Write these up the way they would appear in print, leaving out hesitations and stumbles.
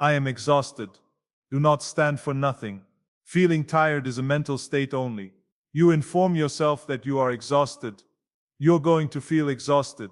I am exhausted. Do not stand for nothing. Feeling tired is a mental state only. You inform yourself that you are exhausted. You're going to feel exhausted.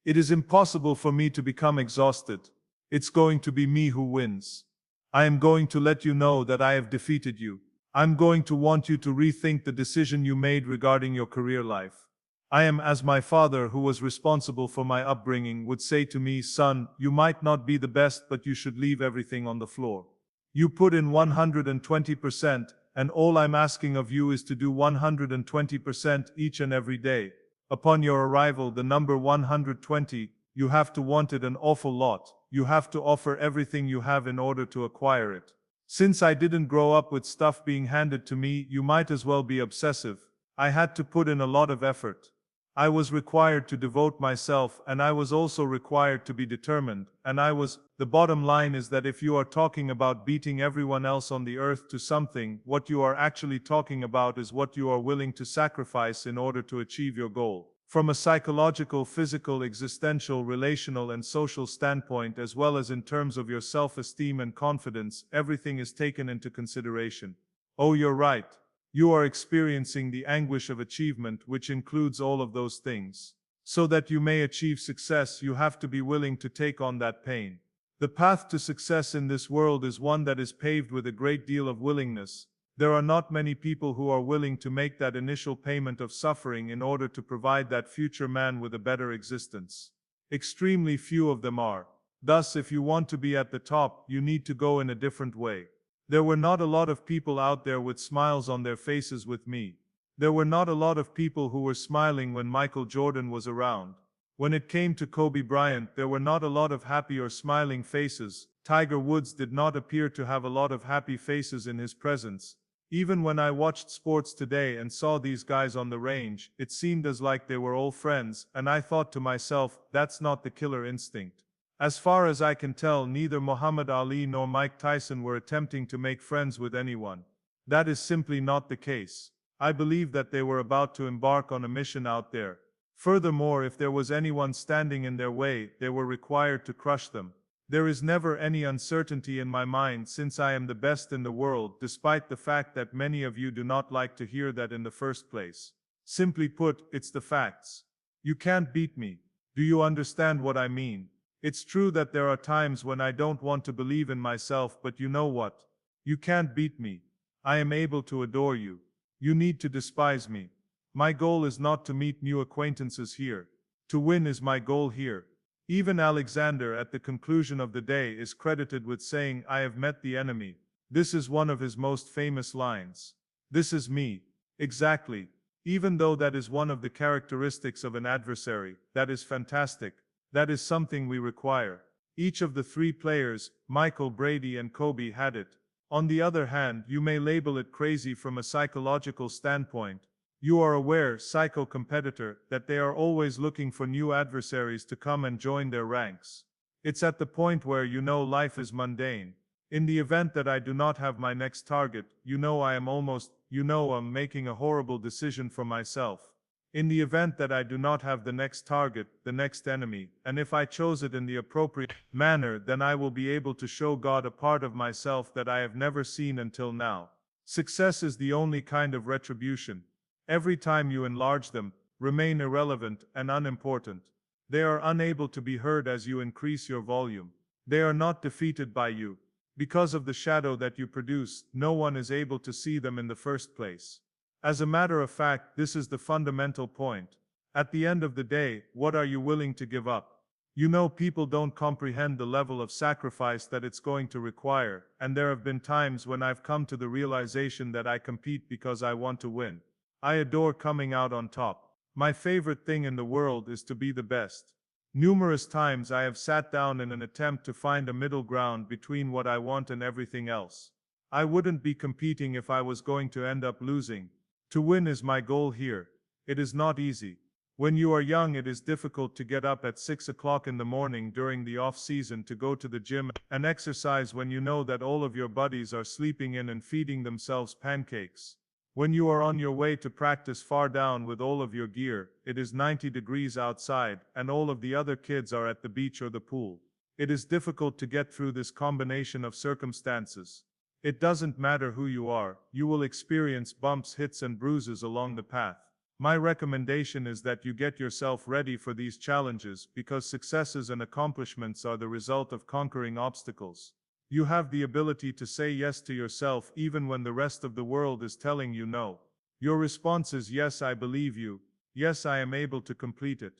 It is impossible for me to become exhausted. It's going to be me who wins. I am going to let you know that I have defeated you. I'm going to want you to rethink the decision you made regarding your career life. I am as my father, who was responsible for my upbringing, would say to me, son, you might not be the best, but you should leave everything on the floor. You put in 120%, and all I'm asking of you is to do 120% each and every day. Upon your arrival, the number 120, you have to want it an awful lot. You have to offer everything you have in order to acquire it. Since I didn't grow up with stuff being handed to me, you might as well be obsessive. I had to put in a lot of effort. I was required to devote myself, and I was also required to be determined, the bottom line is that if you are talking about beating everyone else on the earth to something, what you are actually talking about is what you are willing to sacrifice in order to achieve your goal. From a psychological, physical, existential, relational, and social standpoint, as well as in terms of your self-esteem and confidence, everything is taken into consideration. Oh, you're right. You are experiencing the anguish of achievement, which includes all of those things. So that you may achieve success, you have to be willing to take on that pain. The path to success in this world is one that is paved with a great deal of willingness. There are not many people who are willing to make that initial payment of suffering in order to provide that future man with a better existence. Extremely few of them are. Thus, if you want to be at the top, you need to go in a different way. There were not a lot of people out there with smiles on their faces with me. There were not a lot of people who were smiling when Michael Jordan was around. When it came to Kobe Bryant, there were not a lot of happy or smiling faces. Tiger Woods did not appear to have a lot of happy faces in his presence. Even when I watched sports today and saw these guys on the range, it seemed as like they were all friends, and I thought to myself, that's not the killer instinct. As far as I can tell, neither Muhammad Ali nor Mike Tyson were attempting to make friends with anyone. That is simply not the case. I believe that they were about to embark on a mission out there. Furthermore, if there was anyone standing in their way, they were required to crush them. There is never any uncertainty in my mind, since I am the best in the world, despite the fact that many of you do not like to hear that in the first place. Simply put, it's the facts. You can't beat me. Do you understand what I mean? It's true that there are times when I don't want to believe in myself, but you know what? You can't beat me. I am able to adore you. You need to despise me. My goal is not to meet new acquaintances here. To win is my goal here. Even Alexander, at the conclusion of the day, is credited with saying, I have met the enemy. This is one of his most famous lines. This is me. Exactly. Even though that is one of the characteristics of an adversary, that is fantastic. That is something we require. Each of the three players, Michael, Brady, and Kobe, had it. On the other hand, you may label it crazy from a psychological standpoint. You are aware, psycho-competitor, that they are always looking for new adversaries to come and join their ranks. It's at the point where you know life is mundane. In the event that I do not have my next target, you know I'm making a horrible decision for myself. In the event that I do not have the next target, the next enemy, and if I chose it in the appropriate manner, then I will be able to show God a part of myself that I have never seen until now. Success is the only kind of retribution. Every time you enlarge them, remain irrelevant and unimportant. They are unable to be heard as you increase your volume. They are not defeated by you. Because of the shadow that you produce, no one is able to see them in the first place. As a matter of fact, this is the fundamental point. At the end of the day, what are you willing to give up? You know, people don't comprehend the level of sacrifice that it's going to require, and there have been times when I've come to the realization that I compete because I want to win. I adore coming out on top. My favorite thing in the world is to be the best. Numerous times I have sat down in an attempt to find a middle ground between what I want and everything else. I wouldn't be competing if I was going to end up losing. To win is my goal here. It is not easy. When you are young, it is difficult to get up at 6 o'clock in the morning during the off-season to go to the gym and exercise when you know that all of your buddies are sleeping in and feeding themselves pancakes. When you are on your way to practice far down with all of your gear, it is 90 degrees outside, and all of the other kids are at the beach or the pool. It is difficult to get through this combination of circumstances. It doesn't matter who you will experience bumps, hits, and bruises along the path. My recommendation is that you get yourself ready for these challenges because successes and accomplishments are the result of conquering obstacles. You have the ability to say yes to yourself even when the rest of the world is telling you no. Your response is yes, I believe you. Yes, I am able to complete it.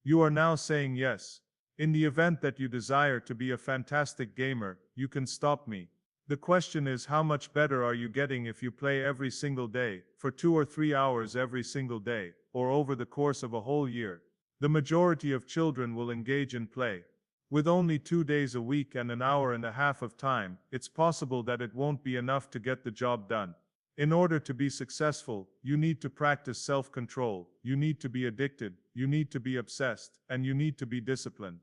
You are now saying yes. In the event that you desire to be a fantastic gamer, you can stop me. The question is, how much better are you getting if you play every single day, for 2 or 3 hours every single day, or over the course of a whole year? The majority of children will engage in play. With only 2 days a week and an hour and a half of time, it's possible that it won't be enough to get the job done. In order to be successful, you need to practice self-control, you need to be addicted, you need to be obsessed, and you need to be disciplined.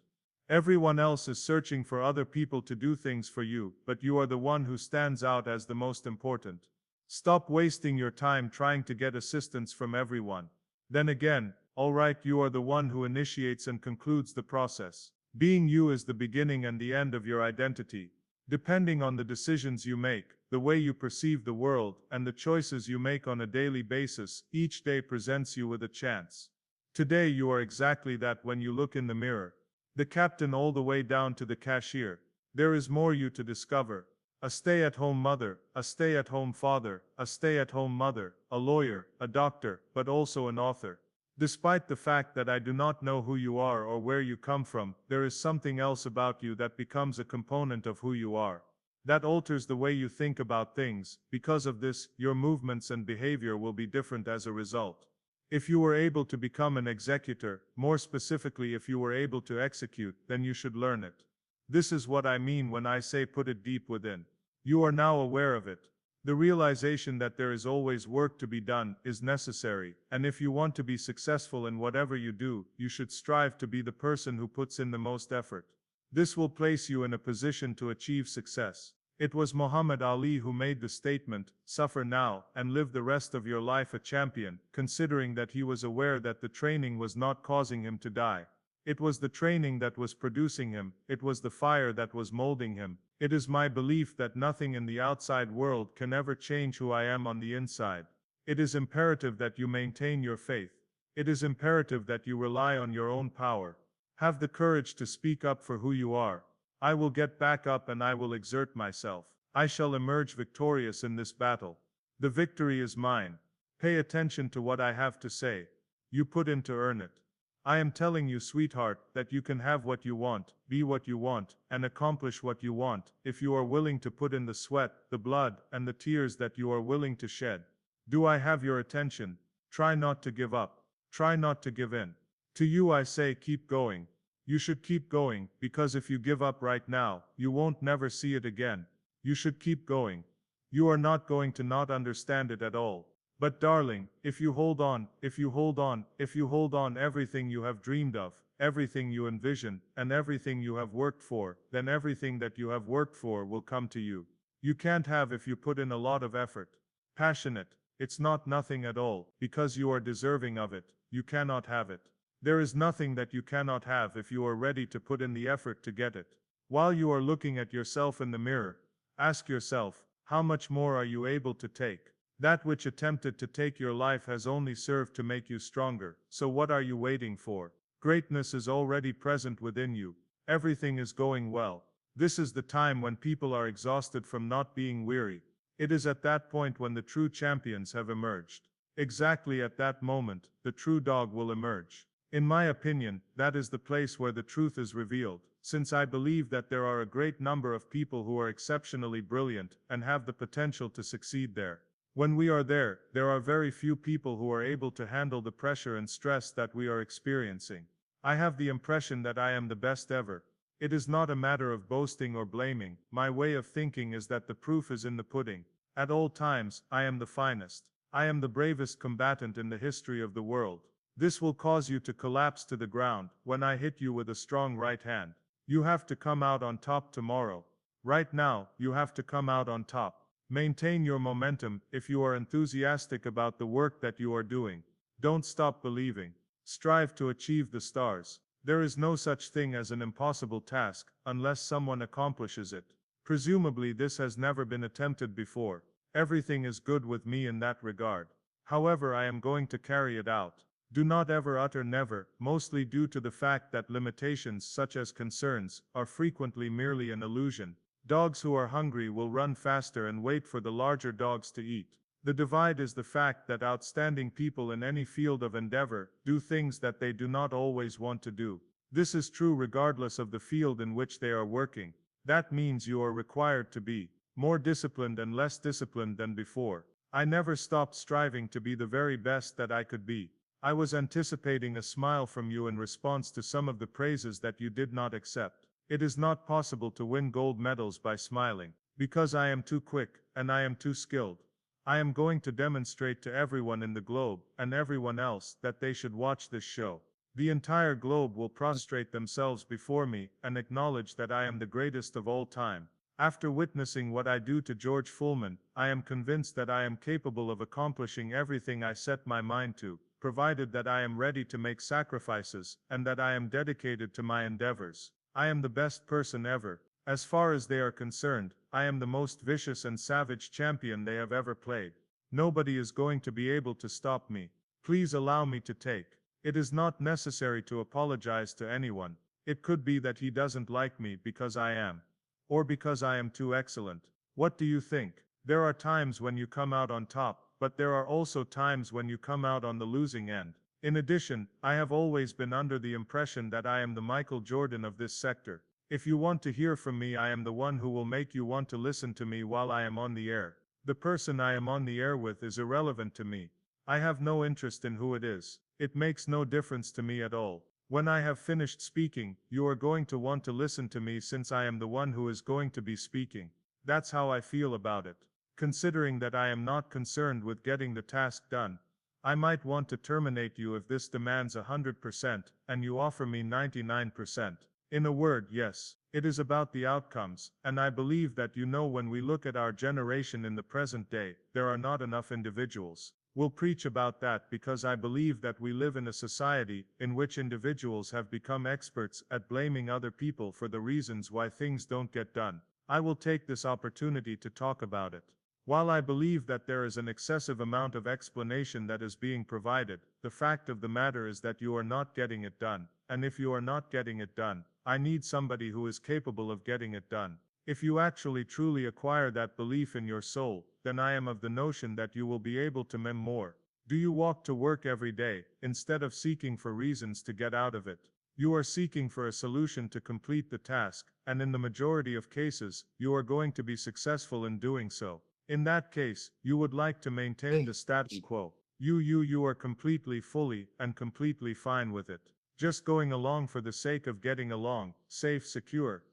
Everyone else is searching for other people to do things for you, but you are the one who stands out as the most important. Stop wasting your time trying to get assistance from everyone. Then again, alright, you are the one who initiates and concludes the process. Being you is the beginning and the end of your identity. Depending on the decisions you make, the way you perceive the world, and the choices you make on a daily basis, each day presents you with a chance. Today you are exactly that when you look in the mirror. The captain all the way down to the cashier. There is more you to discover. A stay-at-home mother, a stay-at-home father, a stay-at-home mother, a lawyer, a doctor, but also an author. Despite the fact that I do not know who you are or where you come from, there is something else about you that becomes a component of who you are. That alters the way you think about things. Because of this, your movements and behavior will be different as a result. If you were able to become an executor, more specifically if you were able to execute, then you should learn it. This is what I mean when I say put it deep within. You are now aware of it. The realization that there is always work to be done is necessary, and if you want to be successful in whatever you do, you should strive to be the person who puts in the most effort. This will place you in a position to achieve success. It was Muhammad Ali who made the statement, "Suffer now, and live the rest of your life a champion," considering that he was aware that the training was not causing him to die. It was the training that was producing him, it was the fire that was molding him. It is my belief that nothing in the outside world can ever change who I am on the inside. It is imperative that you maintain your faith. It is imperative that you rely on your own power. Have the courage to speak up for who you are. I will get back up and I will exert myself. I shall emerge victorious in this battle. The victory is mine. Pay attention to what I have to say. You put in to earn it. I am telling you, sweetheart, that you can have what you want, be what you want, and accomplish what you want, if you are willing to put in the sweat, the blood, and the tears that you are willing to shed. Do I have your attention? Try not to give up. Try not to give in. To you I say, keep going. You should keep going, because if you give up right now, you won't never see it again. You should keep going. You are not going to not understand it at all. But darling, if you hold on, if you hold on, if you hold on, everything you have dreamed of, everything you envision, and everything you have worked for, then everything that you have worked for will come to you. You can't have if you put in a lot of effort. Passionate, it's not nothing at all, because you are deserving of it. You cannot have it. There is nothing that you cannot have if you are ready to put in the effort to get it. While you are looking at yourself in the mirror, ask yourself, how much more are you able to take? That which attempted to take your life has only served to make you stronger, so what are you waiting for? Greatness is already present within you. Everything is going well. This is the time when people are exhausted from not being weary. It is at that point when the true champions have emerged. Exactly at that moment, the true dog will emerge. In my opinion, that is the place where the truth is revealed, since I believe that there are a great number of people who are exceptionally brilliant and have the potential to succeed there. When we are there, there are very few people who are able to handle the pressure and stress that we are experiencing. I have the impression that I am the best ever. It is not a matter of boasting or blaming. My way of thinking is that the proof is in the pudding. At all times, I am the finest. I am the bravest combatant in the history of the world. This will cause you to collapse to the ground when I hit you with a strong right hand. You have to come out on top tomorrow. Right now, you have to come out on top. Maintain your momentum if you are enthusiastic about the work that you are doing. Don't stop believing. Strive to achieve the stars. There is no such thing as an impossible task, unless someone accomplishes it. Presumably this has never been attempted before. Everything is good with me in that regard. However, I am going to carry it out. Do not ever utter never, mostly due to the fact that limitations such as concerns are frequently merely an illusion. Dogs who are hungry will run faster and wait for the larger dogs to eat. The divide is the fact that outstanding people in any field of endeavor do things that they do not always want to do. This is true regardless of the field in which they are working. That means you are required to be more disciplined and less disciplined than before. I never stopped striving to be the very best that I could be. I was anticipating a smile from you in response to some of the praises that you did not accept. It is not possible to win gold medals by smiling, because I am too quick, and I am too skilled. I am going to demonstrate to everyone in the globe, and everyone else, that they should watch this show. The entire globe will prostrate themselves before me, and acknowledge that I am the greatest of all time. After witnessing what I do to George Fullman, I am convinced that I am capable of accomplishing everything I set my mind to, provided that I am ready to make sacrifices, and that I am dedicated to my endeavors. I am the best person ever. As far as they are concerned, I am the most vicious and savage champion they have ever played. Nobody is going to be able to stop me. Please allow me to take. It is not necessary to apologize to anyone. It could be that he doesn't like me because I am. Or because I am too excellent. What do you think? There are times when you come out on top, but there are also times when you come out on the losing end. In addition, I have always been under the impression that I am the Michael Jordan of this sector. If you want to hear from me, I am the one who will make you want to listen to me while I am on the air. The person I am on the air with is irrelevant to me. I have no interest in who it is. It makes no difference to me at all. When I have finished speaking, you are going to want to listen to me since I am the one who is going to be speaking. That's how I feel about it. Considering that I am not concerned with getting the task done, I might want to terminate you if this demands 100% and you offer me 99%. In a word, yes, it is about the outcomes, and I believe that you know when we look at our generation in the present day, there are not enough individuals. We'll preach about that because I believe that we live in a society in which individuals have become experts at blaming other people for the reasons why things don't get done. I will take this opportunity to talk about it. While I believe that there is an excessive amount of explanation that is being provided, the fact of the matter is that you are not getting it done, and if you are not getting it done, I need somebody who is capable of getting it done. If you actually truly acquire that belief in your soul, then I am of the notion that you will be able to mem more. Do you walk to work every day, instead of seeking for reasons to get out of it? You are seeking for a solution to complete the task, and in the majority of cases, you are going to be successful in doing so. In that case, you would like to maintain the status quo. You are completely, fully, and completely fine with it. Just going along for the sake of getting along, safe, secure,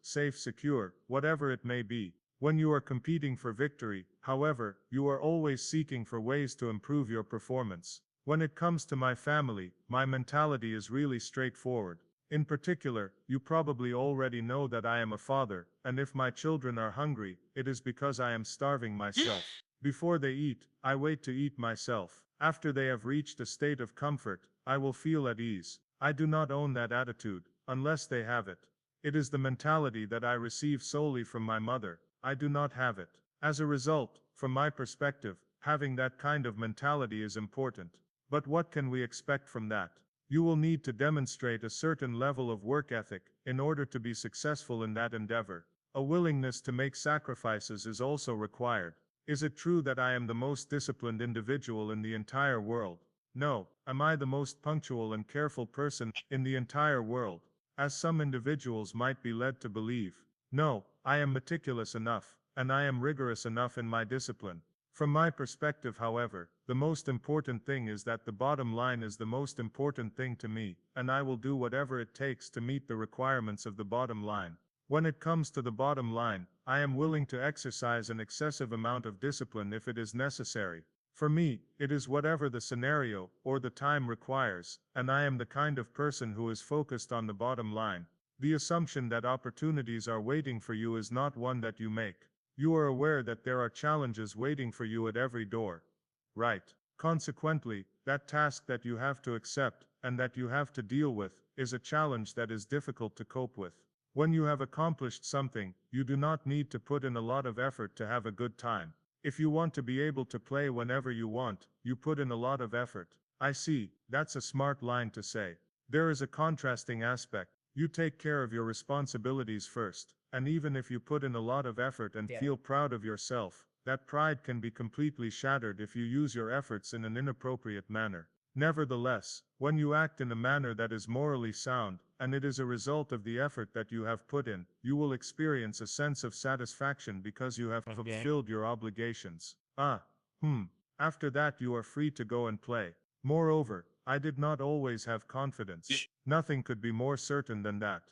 whatever it may be. When you are competing for victory, however, you are always seeking for ways to improve your performance. When it comes to my family, my mentality is really straightforward. In particular, you probably already know that I am a father, and if my children are hungry, it is because I am starving myself. Before they eat, I wait to eat myself. After they have reached a state of comfort, I will feel at ease. I do not own that attitude, unless they have it. It is the mentality that I receive solely from my mother. I do not have it. As a result, from my perspective, having that kind of mentality is important. But what can we expect from that? You will need to demonstrate a certain level of work ethic in order to be successful in that endeavor. A willingness to make sacrifices is also required. Is it true that I am the most disciplined individual in the entire world? No. Am I the most punctual and careful person in the entire world, as some individuals might be led to believe? No. I am meticulous enough, and I am rigorous enough in my discipline. From my perspective, however, the most important thing is that the bottom line is the most important thing to me, and I will do whatever it takes to meet the requirements of the bottom line. When it comes to the bottom line, I am willing to exercise an excessive amount of discipline if it is necessary. For me, it is whatever the scenario or the time requires, and I am the kind of person who is focused on the bottom line. The assumption that opportunities are waiting for you is not one that you make. You are aware that there are challenges waiting for you at every door. Right. Consequently, that task that you have to accept and that you have to deal with, is a challenge that is difficult to cope with. When you have accomplished something, you do not need to put in a lot of effort to have a good time. If you want to be able to play whenever you want, you put in a lot of effort. I see, that's a smart line to say. There is a contrasting aspect. You take care of your responsibilities first, and even if you put in a lot of effort and feel proud of yourself, that pride can be completely shattered if you use your efforts in an inappropriate manner. Nevertheless, when you act in a manner that is morally sound, and it is a result of the effort that you have put in, you will experience a sense of satisfaction because you have fulfilled your obligations. After that you are free to go and play. Moreover, I did not always have confidence. Nothing could be more certain than that.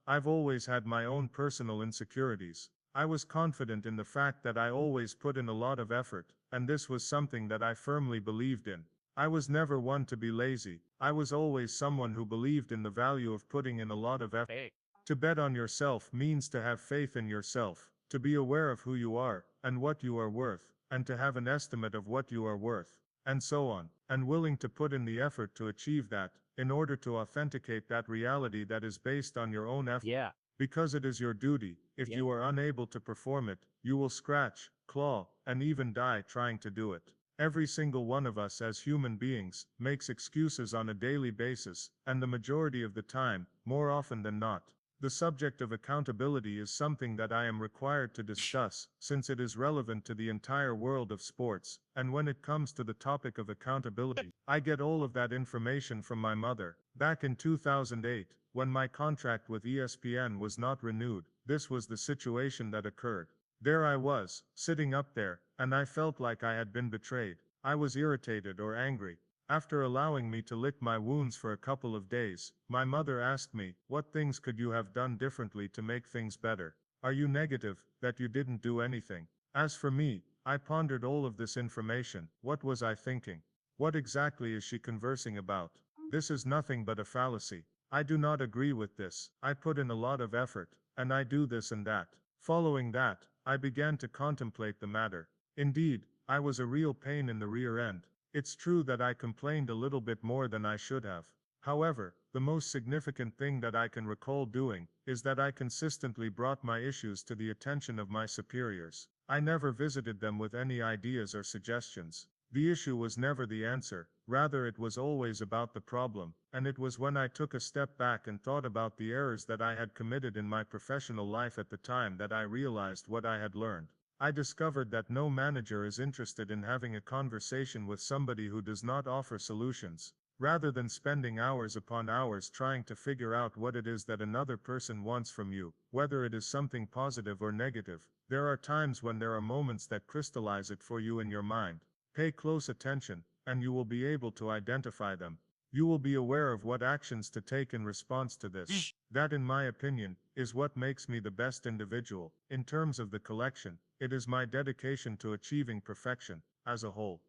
I've always had my own personal insecurities. I was confident in the fact that I always put in a lot of effort, and this was something that I firmly believed in. I was never one to be lazy. I was always someone who believed in the value of putting in a lot of effort. To bet on yourself means to have faith in yourself, to be aware of who you are, and what you are worth, and to have an estimate of what you are worth, and so on, and willing to put in the effort to achieve that, in order to authenticate that reality that is based on your own effort. Because it is your duty. If you are unable to perform it, you will scratch, claw, and even die trying to do it. Every single one of us as human beings makes excuses on a daily basis, and the majority of the time, more often than not. The subject of accountability is something that I am required to discuss, since it is relevant to the entire world of sports, and when it comes to the topic of accountability, I get all of that information from my mother. Back in 2008, when my contract with ESPN was not renewed, this was the situation that occurred. There I was, sitting up there, and I felt like I had been betrayed. I was irritated or angry. After allowing me to lick my wounds for a couple of days, my mother asked me, "What things could you have done differently to make things better? Are you negative that you didn't do anything?" As for me, I pondered all of this information. What was I thinking? What exactly is she conversing about? This is nothing but a fallacy. I do not agree with this. I put in a lot of effort, and I do this and that. Following that, I began to contemplate the matter. Indeed, I was a real pain in the rear end. It's true that I complained a little bit more than I should have. However, the most significant thing that I can recall doing is that I consistently brought my issues to the attention of my superiors. I never visited them with any ideas or suggestions. The issue was never the answer, rather it was always about the problem, and it was when I took a step back and thought about the errors that I had committed in my professional life at the time that I realized what I had learned. I discovered that no manager is interested in having a conversation with somebody who does not offer solutions. Rather than spending hours upon hours trying to figure out what it is that another person wants from you, whether it is something positive or negative, there are times when there are moments that crystallize it for you in your mind. Pay close attention, and you will be able to identify them. You will be aware of what actions to take in response to this. That, in my opinion, is what makes me the best individual. In terms of the collection, it is my dedication to achieving perfection, as a whole.